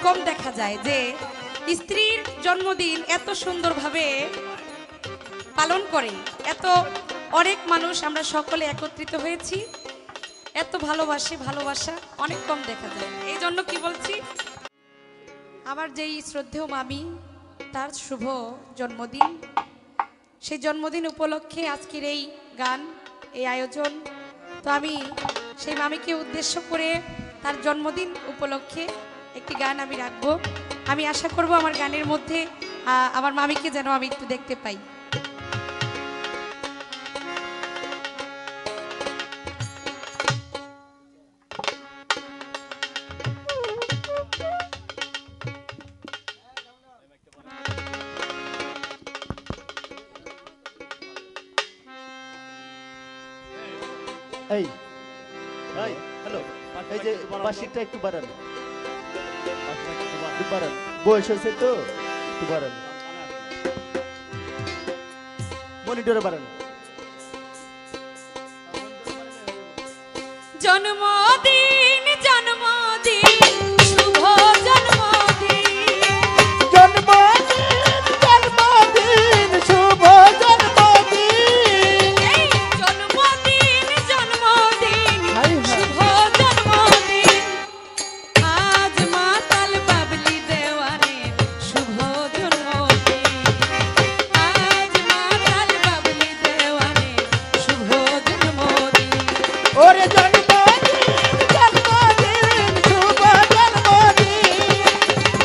কম দেখা যায় যে স্ত্রীর জন্মদিন এত সুন্দরভাবে পালন করে। এত অনেক মানুষ আমরা সকলে একত্রিত হয়েছি, এত ভালোবাসা অনেক কম দেখা যায়। এই জন্য কি বলছি, আমার যেই শ্রদ্ধেয় মামি তার শুভ জন্মদিন, সেই জন্মদিন উপলক্ষে আজকের এই গান, এই আয়োজন। তো আমি সেই মামিকে উদ্দেশ্য করে তার জন্মদিন উপলক্ষে একটি গান আমি রাখবো। আমি আশা করব আমার গানের মধ্যে আমার মামিকে যেন আমি একটু দেখতে পাই। এই এই হ্যালো, এই যে বাঁশিটা একটু বাড়ান, বয়স হয়েছে তো একটু বাড়ান, মনিটরে বাড়ান। জন্মদিন জন্মদিন শুভ জন্মদিন, জন্মদিন জন্মদিন শুভ জন্মদিন, এই জন্মদিন জন্মদিন শুভ জন্মদিন, আজ মাতাল বাবলি দেওয়ানের শুভ জন্মদিন, আজ মাতাল বাবলি দেওয়ানের শুভ জন্মদিন। ওরে জন্মদিন জন্মদিন শুভ জন্মদিন,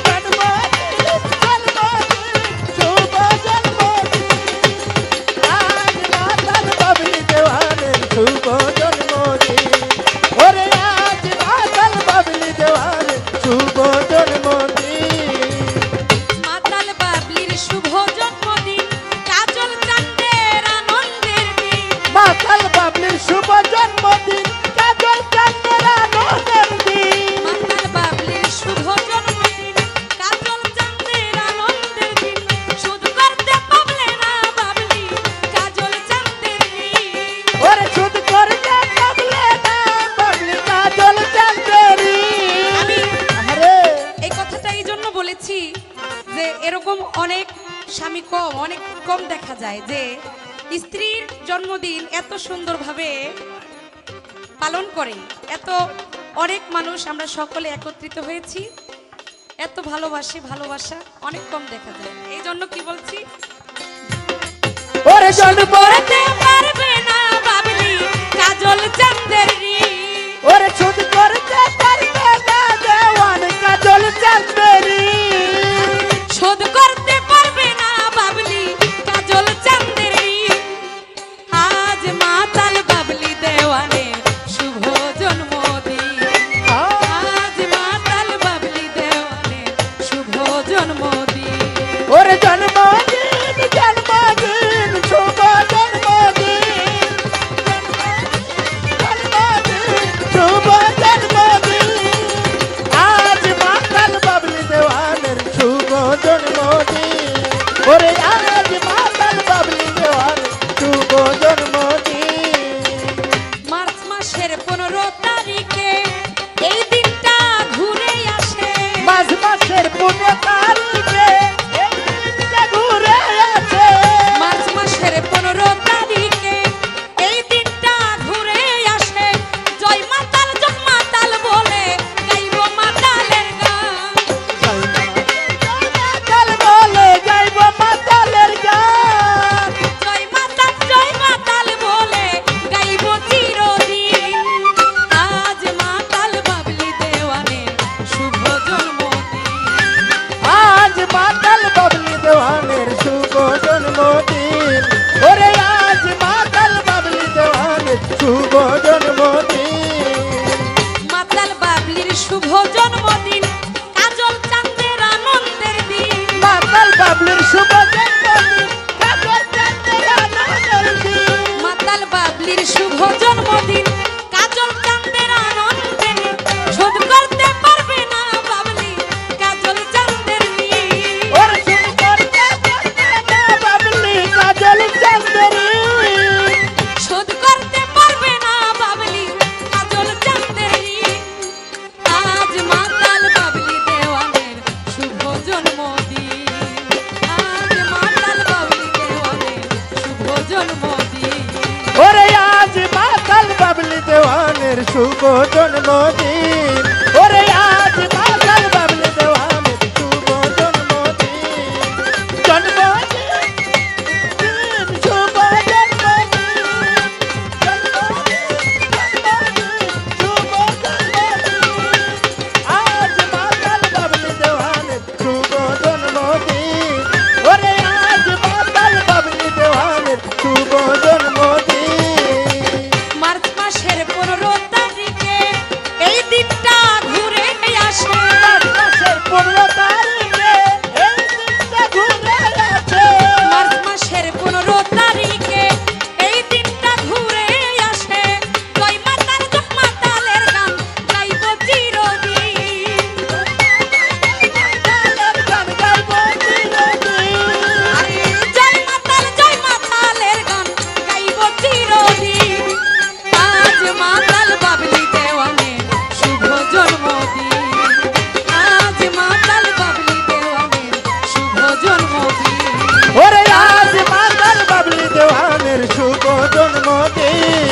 জন্মদিন জন্মদিন শুভ জন্মদিন, আজ মাতাল বাবলি দেওয়ানের শুভ জন্মদিন, ওরে আজ মাতাল বাবলি দেওয়ানের শুভ জন্মদিন। মাতাল বাবলির শুভ জন্মদিন, কাজল চাঁদের আনন্দের দিন, মাতাল বাবলির শুভ জন্মদিন, কাজল চাঁদের আনন্দের দিন, মাতাল বাবলির শুভ জন্মদিন, কাজল চাঁদের আনন্দের দিন, শুধু করতে পারলে না বাবলি কাজল চাঁদের দিন। ওরে শুধু করতে পারলে না বাবলি কাজল চাঁদের দিন। আমি আরে এই কথাটা এই জন্য বলেছি যে এরকম অনেক স্বামী কম, অনেক কম দেখা যায় যে স্ত্রীর জন্মদিন এত সুন্দরভাবে পালন করে। এত অনেক মানুষ আমরা সকলে একত্রিত হয়েছি, এত ভালোবাসা অনেক কম দেখা যায়। এই জন্য কি বলছি, ওরে শুধু জন্ম করতে পারবে না বাবলি কাজল চাঁদের ঋণ, ওরে শুধু করতে পারবে না দেওয়ান কাজল চাঁদের দিন। শোধ করতে পারবে না বাবলি কাজল চাঁদের ঋণ, আজ মাতাল বাবলি দেওয়ানের শুভ জন্মদিন, আজ মাতাল বাবলি দেওয়ানের শুভ জন্মদিন। ওরে জন্মদিন জন্মদিন শুভ জন্মদিন, জন্মদিন শুভ জন্মদিন, আজ মাতাল বাবলি দেওয়ানের শুভ জন্মদিন, ওরে আজ মাতাল বাবলি দেওয়ানের শুভ জন্মদিন। মার্চ মাসের 15 তারিখে এই দিনটা ঘুরে আসে, মাঘ মাসের 15 তারিখে এই দিনটা ঘুরে আসে, মার্চ মাসের 15 তারিখে এই দিনটা ঘুরে আসে, জয় মাতাল জগ মাতাল বলে গাইব মাতালের গান, মাতাল বলে যাইব মাতালের গান, জয় মাতাল বলে গাইব চিরদিন, আজ মাতাল বাবলি দেওয়ানের শুভ জন্মদিন, আজ মাতাল বাবলি দেওয়ানের শুভ জন্মদিন, ওরে আজ মাতাল বাবলি দেওয়ানের শুভ জন্মদিন, মাতাল বাবলির শুভ জন্মদিন, কাজল চাঁদের আনন্দের দিন, মাতাল বাবলির শুভ জন্মদিন, কাজল চাঁদের আনন্দের দিন, মাতাল বাবলির শুভ জন্মদিন, কাজল চাঁদের আনন্দের দিন, শোধ করতে পারবে না বাবলি কাজল চাঁদের ঋণ, ওরে শুধু করতে পারবে না বাবলি কাজল চাঁদের দিন। শোধ করতে পারবে না বাবলি কাজল চাঁদের ঋণ, আজ মাতাল বাবলি দেওয়ানের শুভ জন্মদিন ওরে আজ মাতাল বাবলি দেওয়ানের শুভ জন্মদিন জন্মদিন শুভ জন্মদিন শুভ জন্মদিন আজ মাতাল বাবলি দেওয়ানের শুভ জন্মদিন ওরে আজ মাতাল বাবলি দেওয়ানের শুভ জন্মদিন মার্চ মাসের 15 তারিখে এই দিনটা ঘুরে আসে। মাসের 15 তারিখে এই দিনটা ঘুরে আসে মার্চ মাসের 15 তারিখে এই দিনটা ঘুরে আসে। জয় মাতালের গান গাইব চিরদিন। গান গাইবো চিরদিন আরে জয় মাতালের গান গাইব চিরদিন। আজ মাতাল বাবলি দেওয়ানের শুভ জন্মদিন। আজ মাতাল বাবলি দেওয়ানের শুভ জন্মদিন। ওরে আজ মাতাল বাবলি দেওয়ানের শুভ জন্মদিন